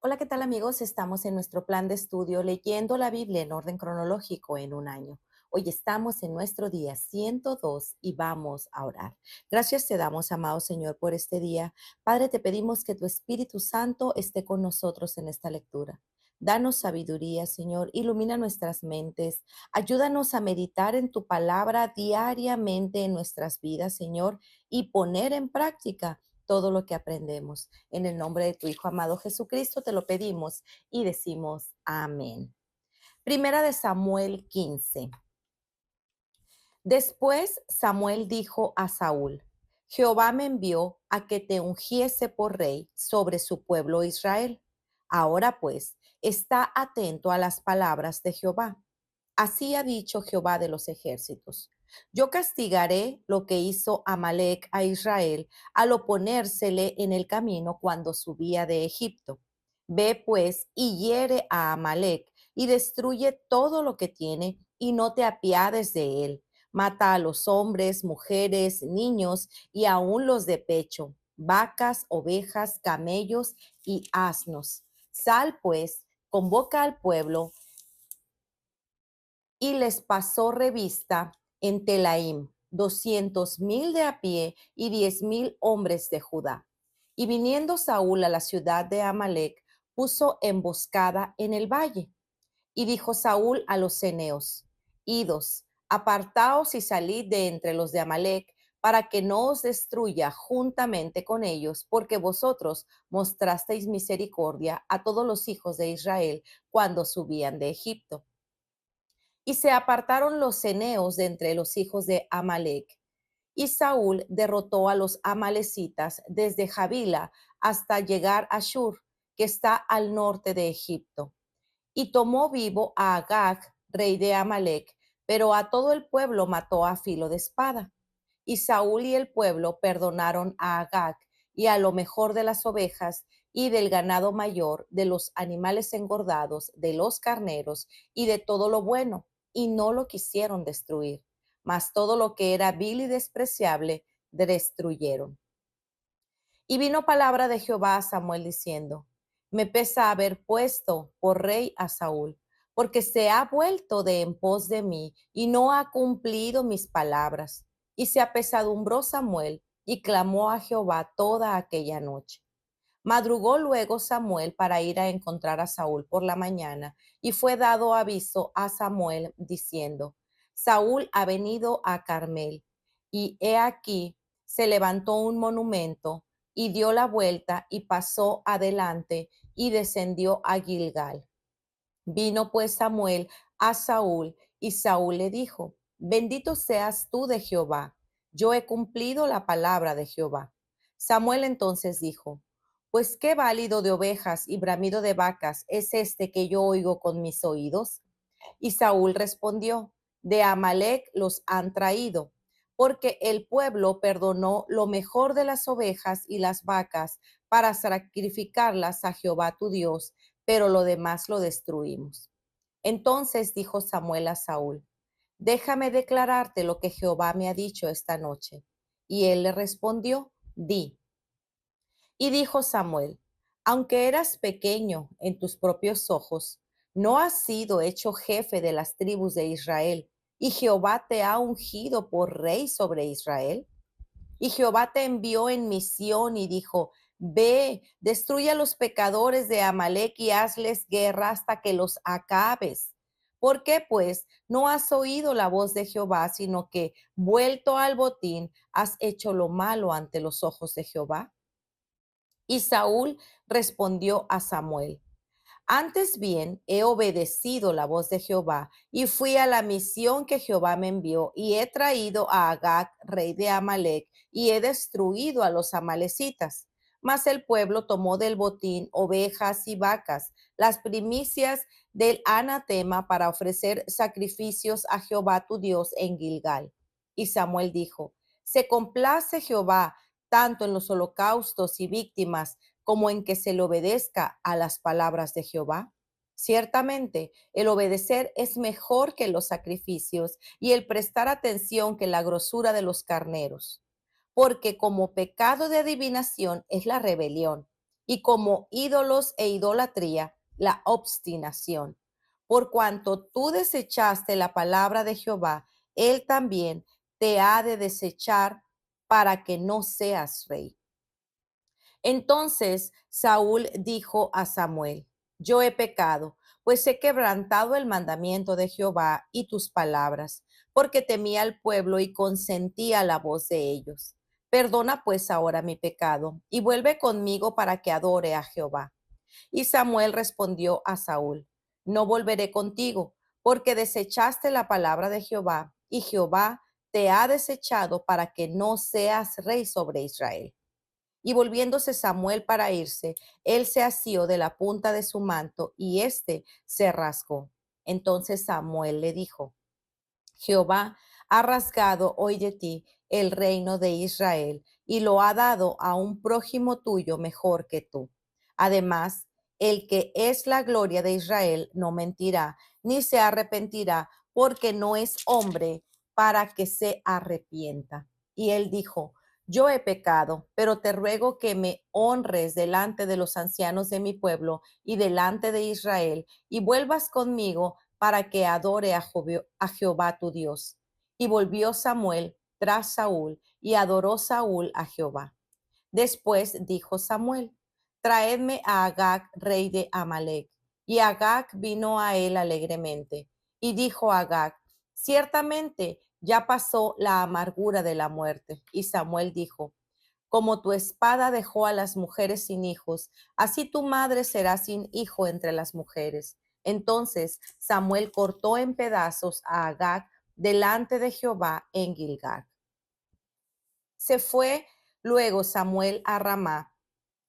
Hola, ¿qué tal amigos? Estamos en nuestro plan de estudio leyendo la Biblia en orden cronológico en un año. Hoy estamos en nuestro día 102 y vamos a orar. Gracias te damos, amado Señor, por este día. Padre, te pedimos que tu Espíritu Santo esté con nosotros en esta lectura. Danos sabiduría, Señor, ilumina nuestras mentes, ayúdanos a meditar en tu palabra diariamente en nuestras vidas, Señor, y poner en práctica todo lo que aprendemos. En el nombre de tu Hijo amado Jesucristo te lo pedimos y decimos amén. Primera de Samuel 15. Después Samuel dijo a Saúl: Jehová me envió a que te ungiese por rey sobre su pueblo Israel. Ahora pues, está atento a las palabras de Jehová. Así ha dicho Jehová de los ejércitos: Yo castigaré lo que hizo Amalec a Israel al oponérsele en el camino cuando subía de Egipto. Ve pues y hiere a Amalec y destruye todo lo que tiene y no te apiades de él. Mata a los hombres, mujeres, niños y aun los de pecho, vacas, ovejas, camellos y asnos. Sal pues, convoca al pueblo y les pasó revista en Telaim 200,000 de a pie y 10,000 hombres de Judá. Y viniendo Saúl a la ciudad de Amalec, puso emboscada en el valle. Y dijo Saúl a los ceneos: Idos, apartaos y salid de entre los de Amalec, para que no os destruya juntamente con ellos, porque vosotros mostrasteis misericordia a todos los hijos de Israel cuando subían de Egipto. Y se apartaron los ceneos de entre los hijos de Amalec. Y Saúl derrotó a los amalecitas desde Javila hasta llegar a Shur, que está al norte de Egipto. Y tomó vivo a Agag, rey de Amalec, pero a todo el pueblo mató a filo de espada. Y Saúl y el pueblo perdonaron a Agag y a lo mejor de las ovejas y del ganado mayor, de los animales engordados, de los carneros y de todo lo bueno, y no lo quisieron destruir. Mas todo lo que era vil y despreciable destruyeron. Y vino palabra de Jehová a Samuel diciendo: Me pesa haber puesto por rey a Saúl, porque se ha vuelto de en pos de mí y no ha cumplido mis palabras. Y se apesadumbró Samuel y clamó a Jehová toda aquella noche. Madrugó luego Samuel para ir a encontrar a Saúl por la mañana, y fue dado aviso a Samuel diciendo: Saúl ha venido a Carmel, y he aquí se levantó un monumento, y dio la vuelta y pasó adelante y descendió a Gilgal. Vino pues Samuel a Saúl, y Saúl le dijo: Bendito seas tú de Jehová, yo he cumplido la palabra de Jehová. Samuel entonces dijo: Pues qué válido de ovejas y bramido de vacas es este que yo oigo con mis oídos. Y Saúl respondió: De Amalec los han traído, porque el pueblo perdonó lo mejor de las ovejas y las vacas para sacrificarlas a Jehová tu Dios, pero lo demás lo destruimos. Entonces dijo Samuel a Saúl: Déjame declararte lo que Jehová me ha dicho esta noche. Y él le respondió: Di. Y dijo Samuel: Aunque eras pequeño en tus propios ojos, no has sido hecho jefe de las tribus de Israel, y Jehová te ha ungido por rey sobre Israel. Y Jehová te envió en misión y dijo: Ve, destruye a los pecadores de Amalec y hazles guerra hasta que los acabes. ¿Por qué, pues, no has oído la voz de Jehová, sino que, vuelto al botín, has hecho lo malo ante los ojos de Jehová? Y Saúl respondió a Samuel: Antes bien he obedecido la voz de Jehová y fui a la misión que Jehová me envió, y he traído a Agag, rey de Amalec, y he destruido a los amalecitas. Mas el pueblo tomó del botín ovejas y vacas, las primicias del anatema, para ofrecer sacrificios a Jehová tu Dios en Gilgal. Y Samuel dijo: Se complace Jehová tanto en los holocaustos y víctimas como en que se le obedezca a las palabras de Jehová. Ciertamente, el obedecer es mejor que los sacrificios, y el prestar atención que la grosura de los carneros. Porque como pecado de adivinación es la rebelión, y como ídolos e idolatría, la obstinación. Por cuanto tú desechaste la palabra de Jehová, él también te ha de desechar para que no seas rey. Entonces Saúl dijo a Samuel: yo he pecado, pues he quebrantado el mandamiento de Jehová y tus palabras, porque temía al pueblo y consentía la voz de ellos. Perdona pues ahora mi pecado y vuelve conmigo para que adore a Jehová. Y Samuel respondió a Saúl: no volveré contigo, porque desechaste la palabra de Jehová, y Jehová te ha desechado para que no seas rey sobre Israel. Y volviéndose Samuel para irse, él se asió de la punta de su manto y éste se rasgó. Entonces Samuel le dijo: Jehová ha rasgado hoy de ti el reino de Israel y lo ha dado a un prójimo tuyo mejor que tú. Además, el que es la gloria de Israel no mentirá, ni se arrepentirá, porque no es hombre para que se arrepienta. Y él dijo: yo he pecado, pero te ruego que me honres delante de los ancianos de mi pueblo y delante de Israel, y vuelvas conmigo para que adore a Jehová tu Dios. Y volvió Samuel tras Saúl y adoró Saúl a Jehová. Después dijo Samuel: traedme a Agag, rey de Amalec. Y Agag vino a él alegremente. Y dijo Agag: ciertamente ya pasó la amargura de la muerte. Y Samuel dijo: como tu espada dejó a las mujeres sin hijos, así tu madre será sin hijo entre las mujeres. Entonces Samuel cortó en pedazos a Agag delante de Jehová en Gilgal. Se fue luego Samuel a Ramá,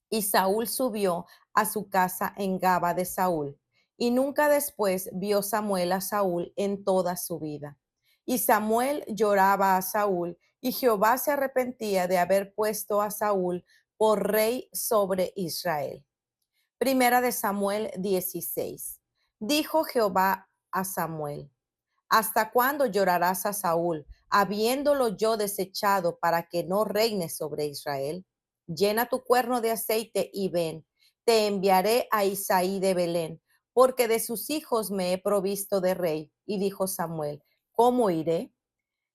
y Saúl subió a su casa en Gaba de Saúl. Y nunca después vio Samuel a Saúl en toda su vida. Y Samuel lloraba a Saúl, y Jehová se arrepentía de haber puesto a Saúl por rey sobre Israel. Primera de Samuel 16. Dijo Jehová a Samuel: ¿hasta cuándo llorarás a Saúl, habiéndolo yo desechado para que no reine sobre Israel? Llena tu cuerno de aceite y ven. Te enviaré a Isaí de Belén, porque de sus hijos me he provisto de rey. Y dijo Samuel: ¿cómo iré?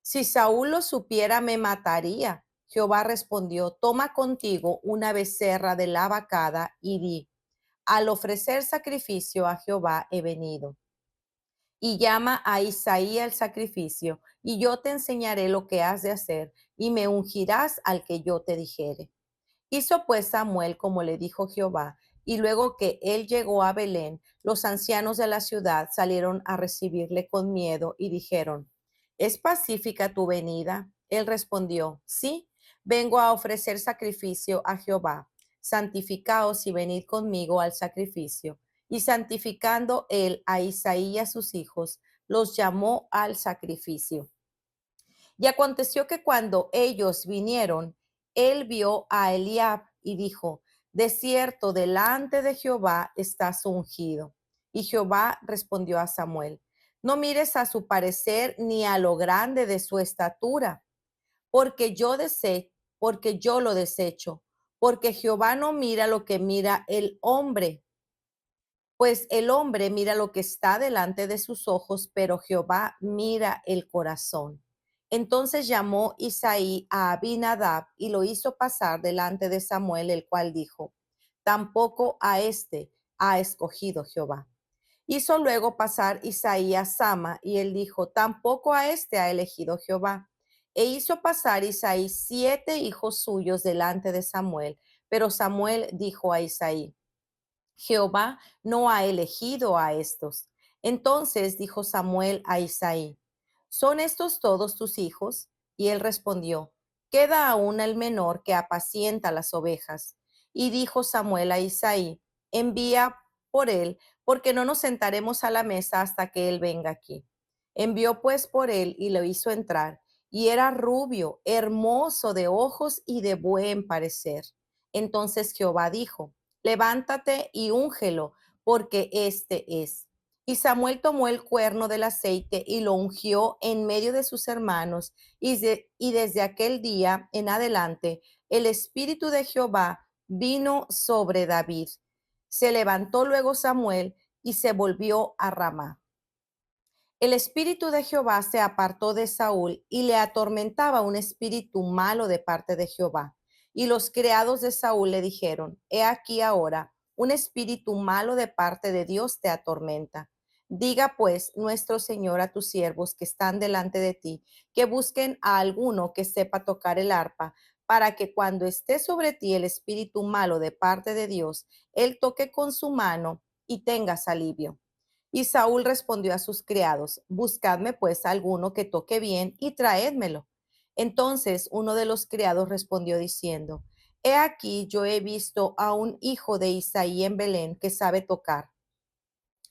Si Saúl lo supiera, me mataría. Jehová respondió: toma contigo una becerra de la vacada y di: al ofrecer sacrificio a Jehová he venido. Y llama a Isaí al sacrificio, y yo te enseñaré lo que has de hacer, y me ungirás al que yo te dijere. Hizo pues Samuel como le dijo Jehová, y luego que él llegó a Belén, los ancianos de la ciudad salieron a recibirle con miedo y dijeron: ¿es pacífica tu venida? Él respondió: sí, vengo a ofrecer sacrificio a Jehová. Santificaos y venid conmigo al sacrificio. Y santificando él a Isaí y a sus hijos, los llamó al sacrificio. Y aconteció que cuando ellos vinieron, él vio a Eliab y dijo: de cierto, delante de Jehová estás ungido. Y Jehová respondió a Samuel: no mires a su parecer ni a lo grande de su estatura, porque yo lo desecho, porque Jehová no mira lo que mira el hombre, pues el hombre mira lo que está delante de sus ojos, pero Jehová mira el corazón. Entonces llamó Isaí a Abinadab y lo hizo pasar delante de Samuel, el cual dijo: tampoco a este ha escogido Jehová. Hizo luego pasar Isaí a Sama, y él dijo: tampoco a este ha elegido Jehová. E hizo pasar Isaí 7 hijos suyos delante de Samuel, pero Samuel dijo a Isaí: Jehová no ha elegido a estos. Entonces dijo Samuel a Isaí: ¿son estos todos tus hijos? Y él respondió: queda aún el menor que apacienta las ovejas. Y dijo Samuel a Isaí: envía por él, porque no nos sentaremos a la mesa hasta que él venga aquí. Envió pues por él y lo hizo entrar, y era rubio, hermoso de ojos y de buen parecer. Entonces Jehová dijo: levántate y úngelo, porque este es. Y Samuel tomó el cuerno del aceite y lo ungió en medio de sus hermanos, y desde aquel día en adelante el Espíritu de Jehová vino sobre David. Se levantó luego Samuel y se volvió a Ramá. El espíritu de Jehová se apartó de Saúl y le atormentaba un espíritu malo de parte de Jehová. Y los criados de Saúl le dijeron: He aquí ahora, un espíritu malo de parte de Dios te atormenta. Diga pues nuestro Señor a tus siervos que están delante de ti, que busquen a alguno que sepa tocar el arpa, para que cuando esté sobre ti el espíritu malo de parte de Dios, él toque con su mano y tengas alivio. Y Saúl respondió a sus criados: Buscadme pues alguno que toque bien y traédmelo. Entonces uno de los criados respondió diciendo: He aquí, yo he visto a un hijo de Isaí en Belén que sabe tocar.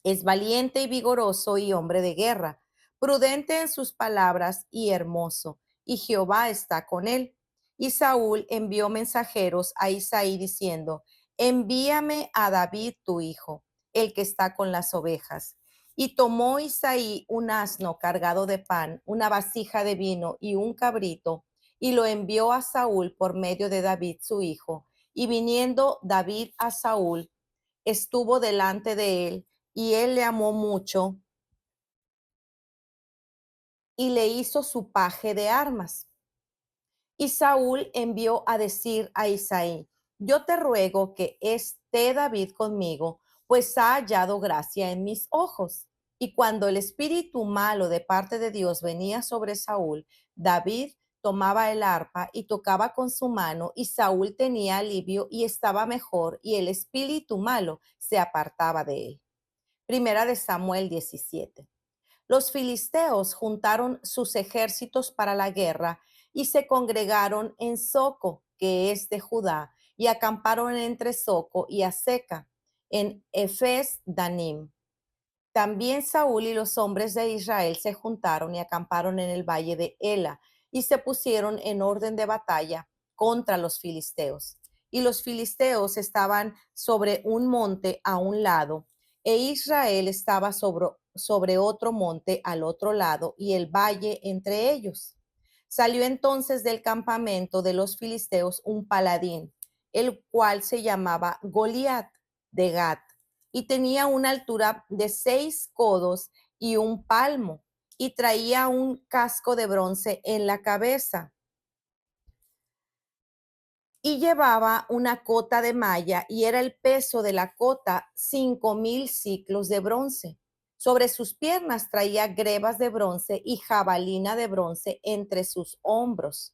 Es valiente y vigoroso y hombre de guerra, prudente en sus palabras y hermoso, y Jehová está con él. Y Saúl envió mensajeros a Isaí diciendo: Envíame a David tu hijo, el que está con las ovejas. Y tomó Isaí un asno cargado de pan, una vasija de vino y un cabrito, y lo envió a Saúl por medio de David su hijo. Y viniendo David a Saúl, estuvo delante de él, y él le amó mucho y le hizo su paje de armas. Y Saúl envió a decir a Isaí: Yo te ruego que esté David conmigo, pues ha hallado gracia en mis ojos. Y cuando el espíritu malo de parte de Dios venía sobre Saúl, David tomaba el arpa y tocaba con su mano, y Saúl tenía alivio y estaba mejor, y el espíritu malo se apartaba de él. Primera de Samuel 17. Los filisteos juntaron sus ejércitos para la guerra y se congregaron en Soco, que es de Judá, y acamparon entre Soco y Aseca, en Efes Danim. También Saúl y los hombres de Israel se juntaron y acamparon en el valle de Ela y se pusieron en orden de batalla contra los filisteos. Y los filisteos estaban sobre un monte a un lado, e Israel estaba sobre otro monte al otro lado, y el valle entre ellos. Salió entonces del campamento de los filisteos un paladín, el cual se llamaba Goliat de Gat, y tenía una altura de 6 codos y un palmo, y traía un casco de bronce en la cabeza, y llevaba una cota de malla, y era el peso de la cota 5,000 siclos de bronce. Sobre sus piernas traía grebas de bronce y jabalina de bronce entre sus hombros.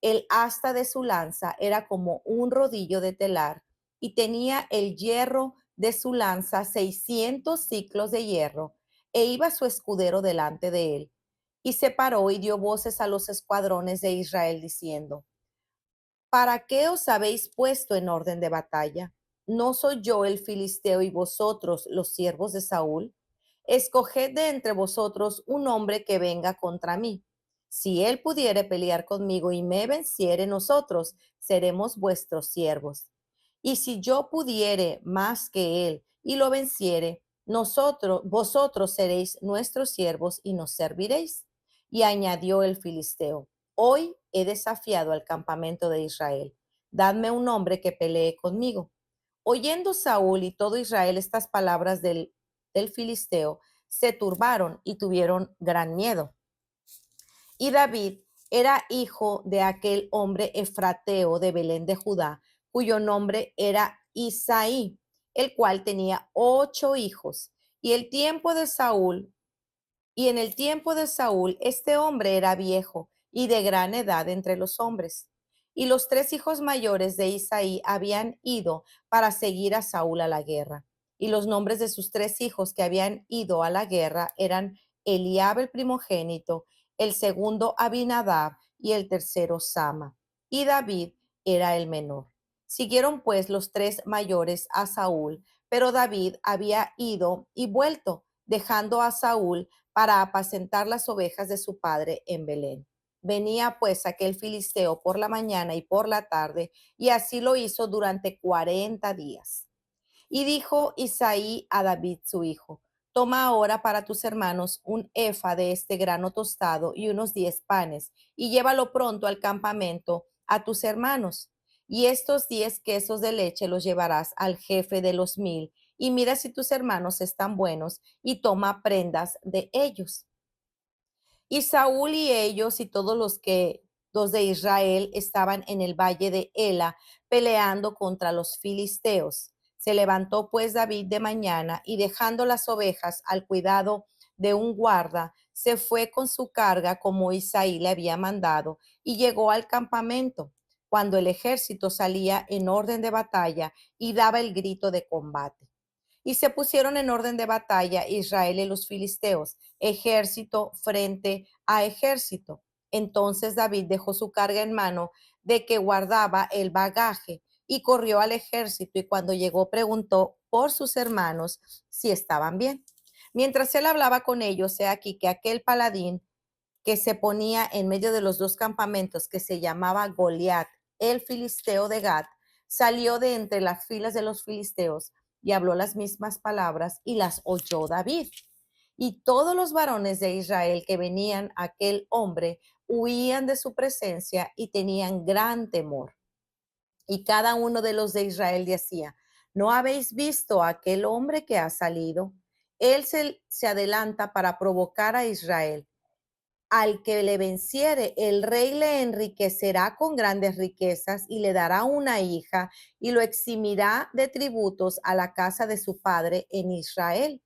El asta de su lanza era como un rodillo de telar, y tenía el hierro de su lanza 600 siclos de hierro, e iba su escudero delante de él. Y se paró y dio voces a los escuadrones de Israel diciendo: ¿Para qué os habéis puesto en orden de batalla? ¿No soy yo el filisteo y vosotros los siervos de Saúl? Escoged de entre vosotros un hombre que venga contra mí. Si él pudiere pelear conmigo y me venciere, nosotros seremos vuestros siervos. Y si yo pudiere más que él y lo venciere, vosotros seréis nuestros siervos y nos serviréis. Y añadió el filisteo: Hoy he desafiado al campamento de Israel. Dadme un hombre que pelee conmigo. Oyendo Saúl y todo Israel estas palabras del filisteo, se turbaron y tuvieron gran miedo. Y David era hijo de aquel hombre efrateo de Belén de Judá, cuyo nombre era Isaí, el cual tenía 8 hijos. Y el tiempo de Saúl y en el tiempo de Saúl, este hombre era viejo y de gran edad entre los hombres. Y los 3 hijos mayores de Isaí habían ido para seguir a Saúl a la guerra. Y los nombres de sus 3 hijos que habían ido a la guerra eran Eliab el primogénito, el segundo Abinadab y el tercero Sama. Y David era el menor. Siguieron pues los 3 mayores a Saúl, pero David había ido y vuelto, dejando a Saúl para apacentar las ovejas de su padre en Belén. Venía pues aquel filisteo por la mañana y por la tarde, y así lo hizo durante 40 días. Y dijo Isaí a David su hijo: Toma ahora para tus hermanos un efa de este grano tostado y unos 10 panes, y llévalo pronto al campamento a tus hermanos. y estos 10 quesos de leche los llevarás al jefe de los 1000, y mira si tus hermanos están buenos, y toma prendas de ellos. Y Saúl y ellos y todos los de Israel estaban en el valle de Ela peleando contra los filisteos. Se levantó pues David de mañana y dejando las ovejas al cuidado de un guarda, se fue con su carga como Isaí le había mandado y llegó al campamento cuando el ejército salía en orden de batalla y daba el grito de combate. Y se pusieron en orden de batalla Israel y los filisteos, ejército frente a ejército. Entonces David dejó su carga en mano de que guardaba el bagaje y corrió al ejército, y cuando llegó preguntó por sus hermanos si estaban bien. Mientras él hablaba con ellos, he aquí que aquel paladín que se ponía en medio de los dos campamentos, que se llamaba Goliat, el filisteo de Gat, salió de entre las filas de los filisteos y habló las mismas palabras, y las oyó David. Y todos los varones de Israel que venían a aquel hombre huían de su presencia y tenían gran temor. Y cada uno de los de Israel decía: ¿no habéis visto a aquel hombre que ha salido? Él se adelanta para provocar a Israel. Al que le venciere, el rey le enriquecerá con grandes riquezas y le dará una hija, y lo eximirá de tributos a la casa de su padre en Israel.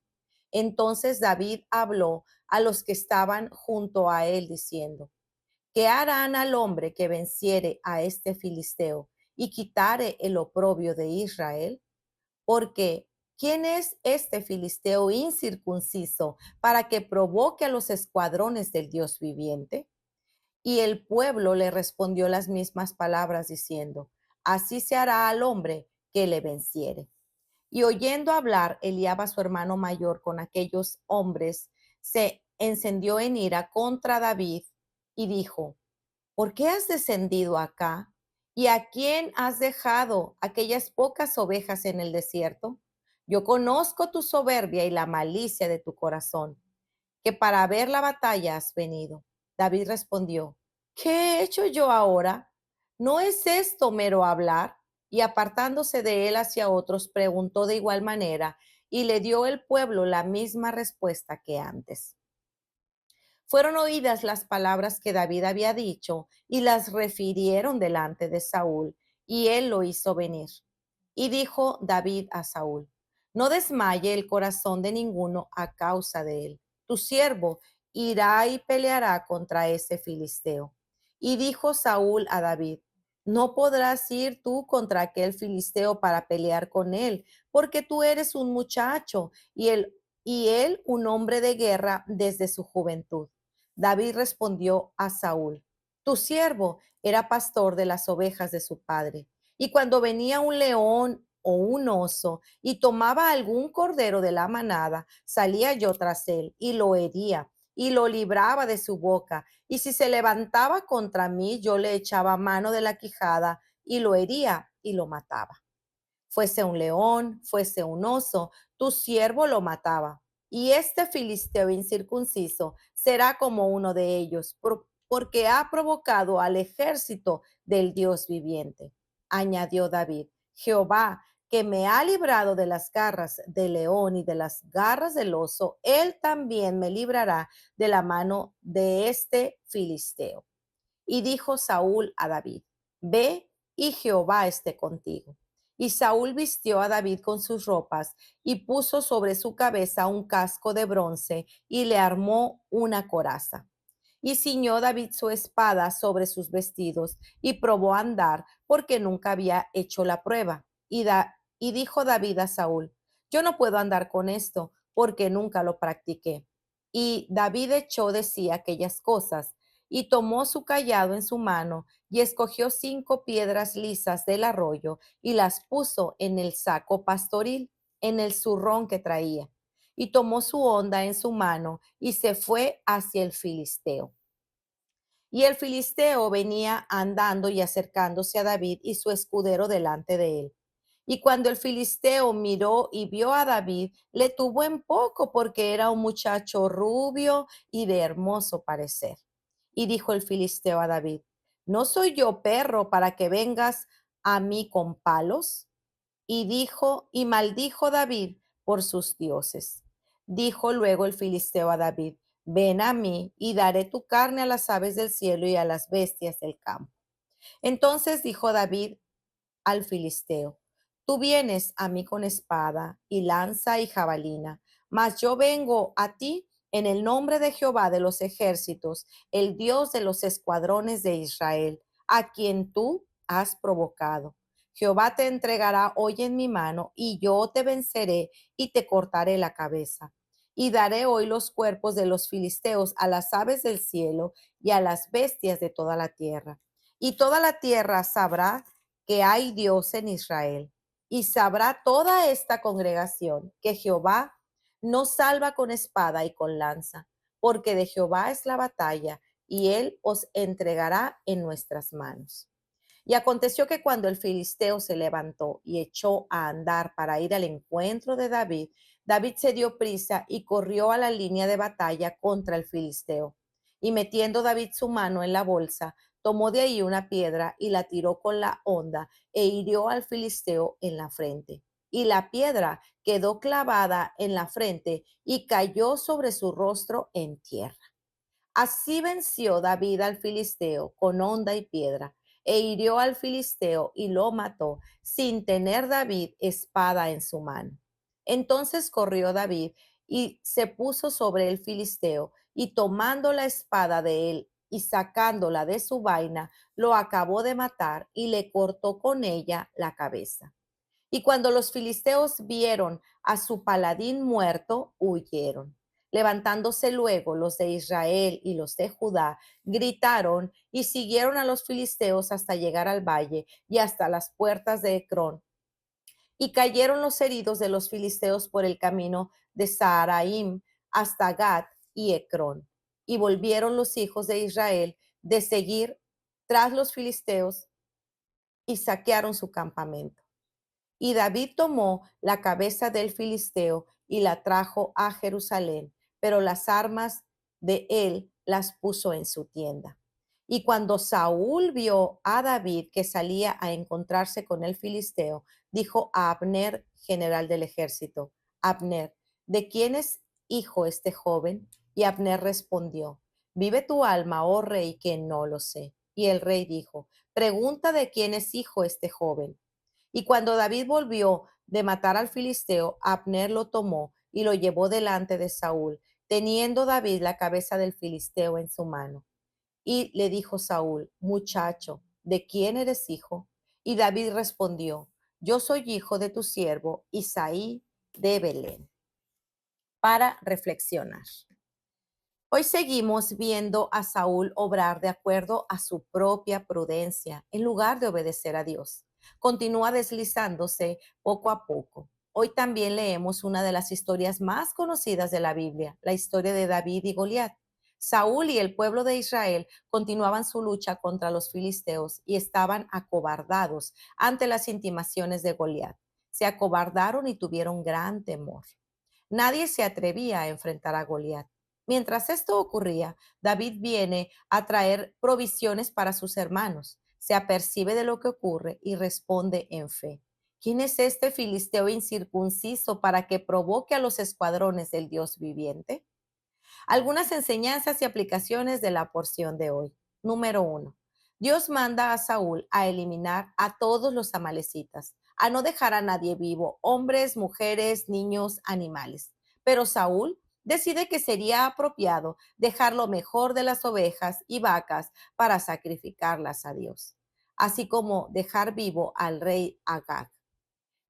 Entonces David habló a los que estaban junto a él diciendo: ¿qué harán al hombre que venciere a este filisteo y quitare el oprobio de Israel? Porque ¿quién es este filisteo incircunciso para que provoque a los escuadrones del Dios viviente? Y el pueblo le respondió las mismas palabras diciendo: así se hará al hombre que le venciere. Y oyendo hablar Eliab a su hermano mayor con aquellos hombres, se encendió en ira contra David y dijo: ¿por qué has descendido acá? ¿Y a quién has dejado aquellas pocas ovejas en el desierto? Yo conozco tu soberbia y la malicia de tu corazón, que para ver la batalla has venido. David respondió: ¿qué he hecho yo ahora? ¿No es esto mero hablar? Y apartándose de él hacia otros, preguntó de igual manera, y le dio el pueblo la misma respuesta que antes. Fueron oídas las palabras que David había dicho y las refirieron delante de Saúl, y él lo hizo venir. Y dijo David a Saúl: no desmaye el corazón de ninguno a causa de él. Tu siervo irá y peleará contra ese filisteo. Y dijo Saúl a David: no podrás ir tú contra aquel filisteo para pelear con él, porque tú eres un muchacho y él un hombre de guerra desde su juventud. David respondió a Saúl: tu siervo era pastor de las ovejas de su padre, y cuando venía un león o un oso y tomaba algún cordero de la manada, salía yo tras él y lo hería y lo libraba de su boca. Y si se levantaba contra mí, yo le echaba mano de la quijada y lo hería y lo mataba. Fuese un león, fuese un oso, tu siervo lo mataba. Y este filisteo incircunciso será como uno de ellos, porque ha provocado al ejército del Dios viviente. Añadió David: Jehová, que me ha librado de las garras del león y de las garras del oso, él también me librará de la mano de este filisteo. Y dijo Saúl a David: ve, y Jehová esté contigo. Y Saúl vistió a David con sus ropas y puso sobre su cabeza un casco de bronce y le armó una coraza. Y ciñó David su espada sobre sus vestidos y probó a andar, porque nunca había hecho la prueba. Y dijo David a Saúl: yo no puedo andar con esto, porque nunca lo practiqué. Y David echó de sí aquellas cosas y tomó su cayado en su mano y escogió 5 piedras lisas del arroyo y las puso en el saco pastoril, en el zurrón que traía. Y tomó su honda en su mano y se fue hacia el filisteo. Y el filisteo venía andando y acercándose a David y su escudero delante de él. Y cuando el filisteo miró y vio a David, le tuvo en poco, porque era un muchacho rubio y de hermoso parecer. Y dijo el filisteo a David: ¿no soy yo perro para que vengas a mí con palos? Y maldijo David por sus dioses. Dijo luego el filisteo a David: ven a mí y daré tu carne a las aves del cielo y a las bestias del campo. Entonces dijo David al filisteo: tú vienes a mí con espada y lanza y jabalina, mas yo vengo a ti en el nombre de Jehová de los ejércitos, el Dios de los escuadrones de Israel, a quien tú has provocado. Jehová te entregará hoy en mi mano, y yo te venceré y te cortaré la cabeza. Y daré hoy los cuerpos de los filisteos a las aves del cielo y a las bestias de toda la tierra. Y toda la tierra sabrá que hay Dios en Israel. Y sabrá toda esta congregación que Jehová no salva con espada y con lanza, porque de Jehová es la batalla, y él os entregará en nuestras manos. Y aconteció que cuando el filisteo se levantó y echó a andar para ir al encuentro de David, David se dio prisa y corrió a la línea de batalla contra el filisteo. Y metiendo David su mano en la bolsa, tomó de ahí una piedra y la tiró con la honda e hirió al filisteo en la frente. Y la piedra quedó clavada en la frente y cayó sobre su rostro en tierra. Así venció David al filisteo con honda y piedra, e hirió al filisteo y lo mató, sin tener David espada en su mano. Entonces corrió David y se puso sobre el filisteo, y tomando la espada de él y sacándola de su vaina, lo acabó de matar y le cortó con ella la cabeza. Y cuando los filisteos vieron a su paladín muerto, huyeron. Levantándose luego los de Israel y los de Judá, gritaron y siguieron a los filisteos hasta llegar al valle y hasta las puertas de Ecrón. Y cayeron los heridos de los filisteos por el camino de Saharaim hasta Gat y Ecrón. Y volvieron los hijos de Israel de seguir tras los filisteos y saquearon su campamento. Y David tomó la cabeza del filisteo y la trajo a Jerusalén, pero las armas de él las puso en su tienda. Y cuando Saúl vio a David que salía a encontrarse con el filisteo, dijo a Abner, general del ejército: Abner, ¿de quién es hijo este joven? Y Abner respondió: vive tu alma, oh rey, que no lo sé. Y el rey dijo: pregunta de quién es hijo este joven. Y cuando David volvió de matar al filisteo, Abner lo tomó y lo llevó delante de Saúl, teniendo David la cabeza del filisteo en su mano. Y le dijo Saúl: muchacho, ¿de quién eres hijo? Y David respondió: yo soy hijo de tu siervo Isaí de Belén. Para reflexionar. Hoy seguimos viendo a Saúl obrar de acuerdo a su propia prudencia en lugar de obedecer a Dios. Continúa deslizándose poco a poco. Hoy también leemos una de las historias más conocidas de la Biblia, la historia de David y Goliat. Saúl y el pueblo de Israel continuaban su lucha contra los filisteos y estaban acobardados ante las intimaciones de Goliat. Se acobardaron y tuvieron gran temor. Nadie se atrevía a enfrentar a Goliat. Mientras esto ocurría, David viene a traer provisiones para sus hermanos. Se apercibe de lo que ocurre y responde en fe. ¿Quién es este filisteo incircunciso para que provoque a los escuadrones del Dios viviente? Algunas enseñanzas y aplicaciones de la porción de hoy. Número 1. Dios manda a Saúl a eliminar a todos los amalecitas, a no dejar a nadie vivo, hombres, mujeres, niños, animales. Pero Saúl decide que sería apropiado dejar lo mejor de las ovejas y vacas para sacrificarlas a Dios, así como dejar vivo al rey Agag.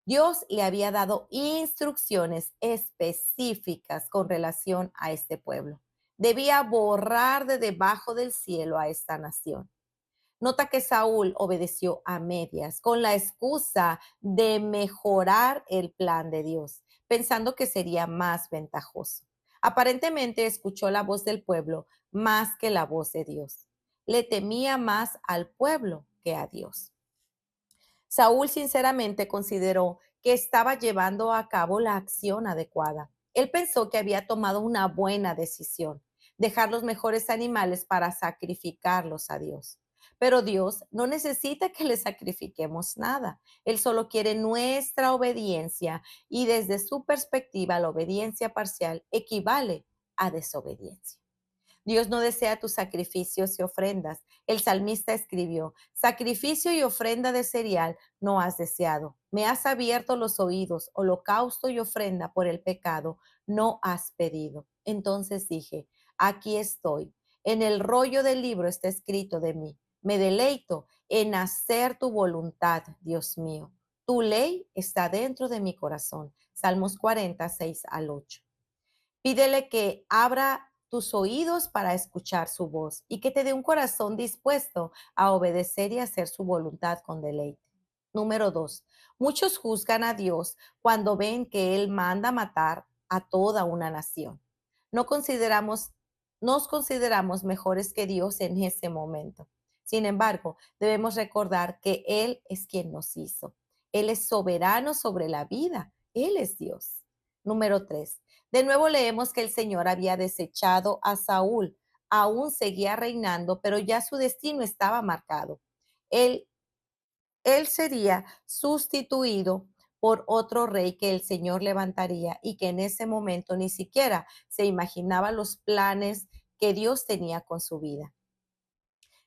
Dios le había dado instrucciones específicas con relación a este pueblo. Debía borrar de debajo del cielo a esta nación. Nota que Saúl obedeció a medias con la excusa de mejorar el plan de Dios, pensando que sería más ventajoso. Aparentemente escuchó la voz del pueblo más que la voz de Dios. Le temía más al pueblo que a Dios. Saúl sinceramente consideró que estaba llevando a cabo la acción adecuada. Él pensó que había tomado una buena decisión, dejar los mejores animales para sacrificarlos a Dios. Pero Dios no necesita que le sacrifiquemos nada. Él solo quiere nuestra obediencia y desde su perspectiva la obediencia parcial equivale a desobediencia. Dios no desea tus sacrificios y ofrendas. El salmista escribió, sacrificio y ofrenda de cereal no has deseado. Me has abierto los oídos, holocausto y ofrenda por el pecado no has pedido. Entonces dije, aquí estoy. En el rollo del libro está escrito de mí. Me deleito en hacer tu voluntad, Dios mío. Tu ley está dentro de mi corazón. Salmos 46 al 8. Pídele que abra tus oídos para escuchar su voz y que te dé un corazón dispuesto a obedecer y hacer su voluntad con deleite. Número 2. Muchos juzgan a Dios cuando ven que Él manda matar a toda una nación. No consideramos, Nos consideramos mejores que Dios en ese momento. Sin embargo, debemos recordar que Él es quien nos hizo. Él es soberano sobre la vida. Él es Dios. Número 3. De nuevo leemos que el Señor había desechado a Saúl. Aún seguía reinando, pero ya su destino estaba marcado. Él, él sería sustituido por otro rey que el Señor levantaría y que en ese momento ni siquiera se imaginaba los planes que Dios tenía con su vida.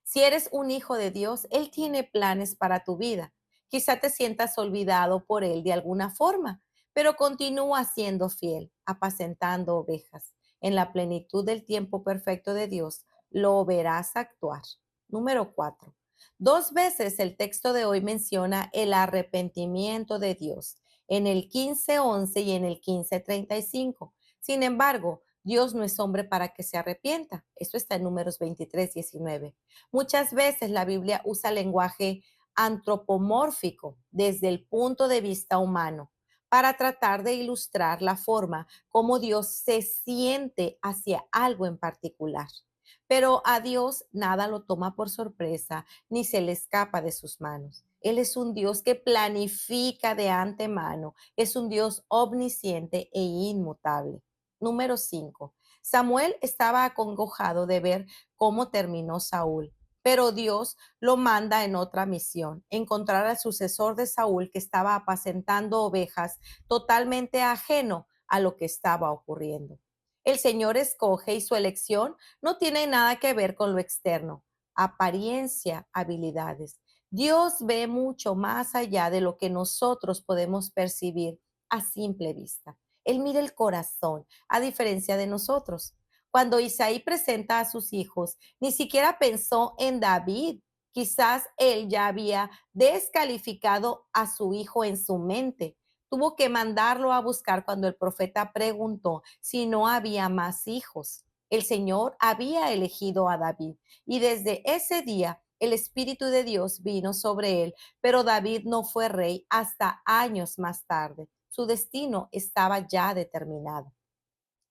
Si eres un hijo de Dios, Él tiene planes para tu vida. Quizá te sientas olvidado por Él de alguna forma, pero continúa siendo fiel, apacentando ovejas. En la plenitud del tiempo perfecto de Dios, lo verás actuar. Número 4. Dos veces el texto de hoy menciona el arrepentimiento de Dios, en el 15:11 y en el 15:35. Sin embargo, Dios no es hombre para que se arrepienta. Esto está en Números 23:19. Muchas veces la Biblia usa lenguaje antropomórfico desde el punto de vista humano para tratar de ilustrar la forma como Dios se siente hacia algo en particular. Pero a Dios nada lo toma por sorpresa ni se le escapa de sus manos. Él es un Dios que planifica de antemano, es un Dios omnisciente e inmutable. Número 5. Samuel estaba acongojado de ver cómo terminó Saúl, pero Dios lo manda en otra misión, encontrar al sucesor de Saúl que estaba apacentando ovejas totalmente ajeno a lo que estaba ocurriendo. El Señor escoge y su elección no tiene nada que ver con lo externo, apariencia, habilidades. Dios ve mucho más allá de lo que nosotros podemos percibir a simple vista. Él mira el corazón, a diferencia de nosotros. Cuando Isaí presenta a sus hijos, ni siquiera pensó en David. Quizás él ya había descalificado a su hijo en su mente. Tuvo que mandarlo a buscar cuando el profeta preguntó si no había más hijos. El Señor había elegido a David y desde ese día el Espíritu de Dios vino sobre él, pero David no fue rey hasta años más tarde. Su destino estaba ya determinado.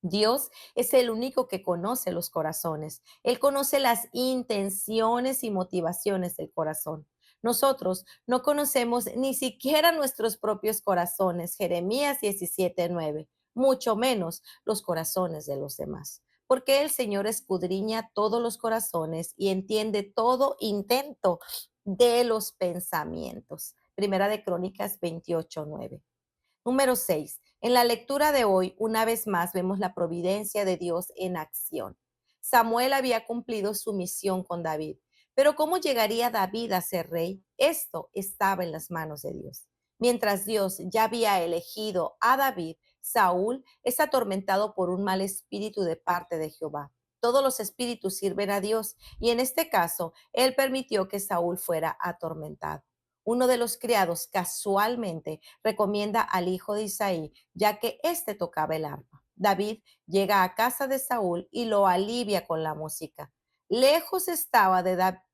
Dios es el único que conoce los corazones. Él conoce las intenciones y motivaciones del corazón. Nosotros no conocemos ni siquiera nuestros propios corazones, Jeremías 17:9, mucho menos los corazones de los demás. Porque el Señor escudriña todos los corazones y entiende todo intento de los pensamientos. Primera de Crónicas 28:9. Número 6. En la lectura de hoy, una vez más, vemos la providencia de Dios en acción. Samuel había cumplido su misión con David, pero ¿cómo llegaría David a ser rey? Esto estaba en las manos de Dios. Mientras Dios ya había elegido a David, Saúl es atormentado por un mal espíritu de parte de Jehová. Todos los espíritus sirven a Dios y en este caso, él permitió que Saúl fuera atormentado. Uno de los criados casualmente recomienda al hijo de Isaí, ya que éste tocaba el arpa. David llega a casa de Saúl y lo alivia con la música. Lejos estaba, de Da-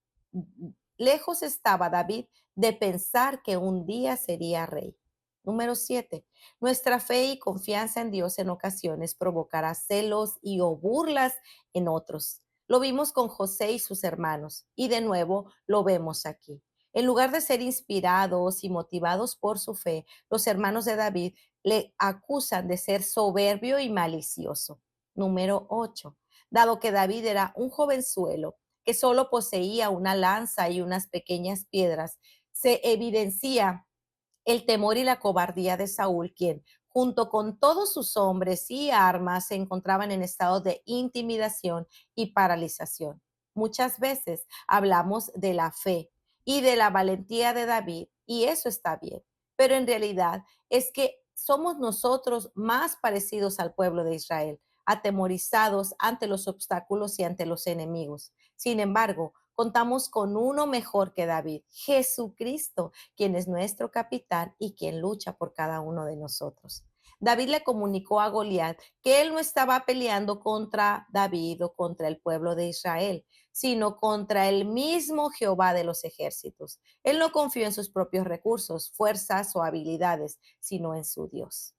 Lejos estaba David de pensar que un día sería rey. Número 7. Nuestra fe y confianza en Dios en ocasiones provocará celos y o burlas en otros. Lo vimos con José y sus hermanos y de nuevo lo vemos aquí. En lugar de ser inspirados y motivados por su fe, los hermanos de David le acusan de ser soberbio y malicioso. Número 8. Dado que David era un jovenzuelo, que solo poseía una lanza y unas pequeñas piedras, se evidencia el temor y la cobardía de Saúl, quien, junto con todos sus hombres y armas, se encontraban en estado de intimidación y paralización. Muchas veces hablamos de la fe y de la valentía de David, y eso está bien, pero en realidad es que somos nosotros más parecidos al pueblo de Israel, atemorizados ante los obstáculos y ante los enemigos. Sin embargo, contamos con uno mejor que David, Jesucristo, quien es nuestro capitán y quien lucha por cada uno de nosotros. David le comunicó a Goliat que él no estaba peleando contra David o contra el pueblo de Israel, sino contra el mismo Jehová de los ejércitos. Él no confió en sus propios recursos, fuerzas o habilidades, sino en su Dios.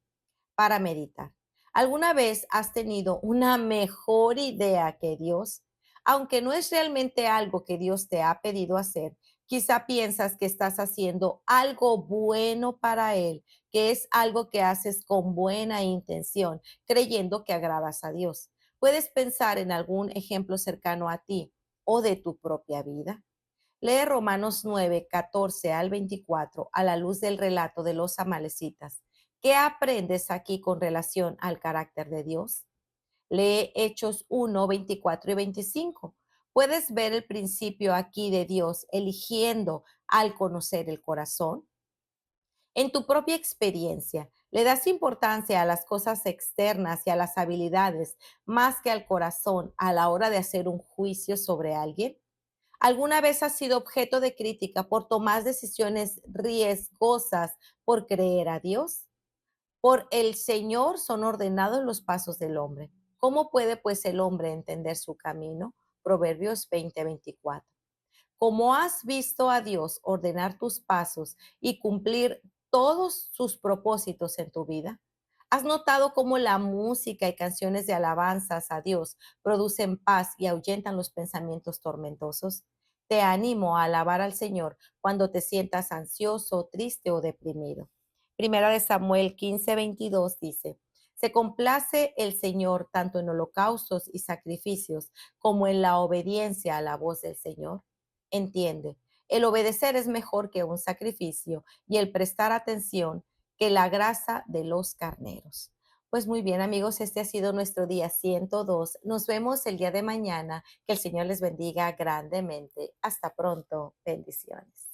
Para meditar. ¿Alguna vez has tenido una mejor idea que Dios? Aunque no es realmente algo que Dios te ha pedido hacer, quizá piensas que estás haciendo algo bueno para Él, que es algo que haces con buena intención, creyendo que agradas a Dios. ¿Puedes pensar en algún ejemplo cercano a ti o de tu propia vida? Lee Romanos 9, 14 al 24 a la luz del relato de los amalecitas. ¿Qué aprendes aquí con relación al carácter de Dios? Lee Hechos 1, 24 y 25. ¿Puedes ver el principio aquí de Dios eligiendo al conocer el corazón? En tu propia experiencia, ¿le das importancia a las cosas externas y a las habilidades más que al corazón a la hora de hacer un juicio sobre alguien? ¿Alguna vez has sido objeto de crítica por tomar decisiones riesgosas por creer a Dios? Por el Señor son ordenados los pasos del hombre. ¿Cómo puede pues el hombre entender su camino? Proverbios 20:24. Como has visto a Dios ordenar tus pasos y cumplir todos sus propósitos en tu vida, ¿has notado cómo la música y canciones de alabanzas a Dios producen paz y ahuyentan los pensamientos tormentosos? Te animo a alabar al Señor cuando te sientas ansioso, triste o deprimido. Primera de Samuel 15:22 dice: se complace el Señor tanto en holocaustos y sacrificios como en la obediencia a la voz del Señor. Entiende, el obedecer es mejor que un sacrificio y el prestar atención que la grasa de los carneros. Pues muy bien, amigos, este ha sido nuestro día 102. Nos vemos el día de mañana. Que el Señor les bendiga grandemente. Hasta pronto. Bendiciones.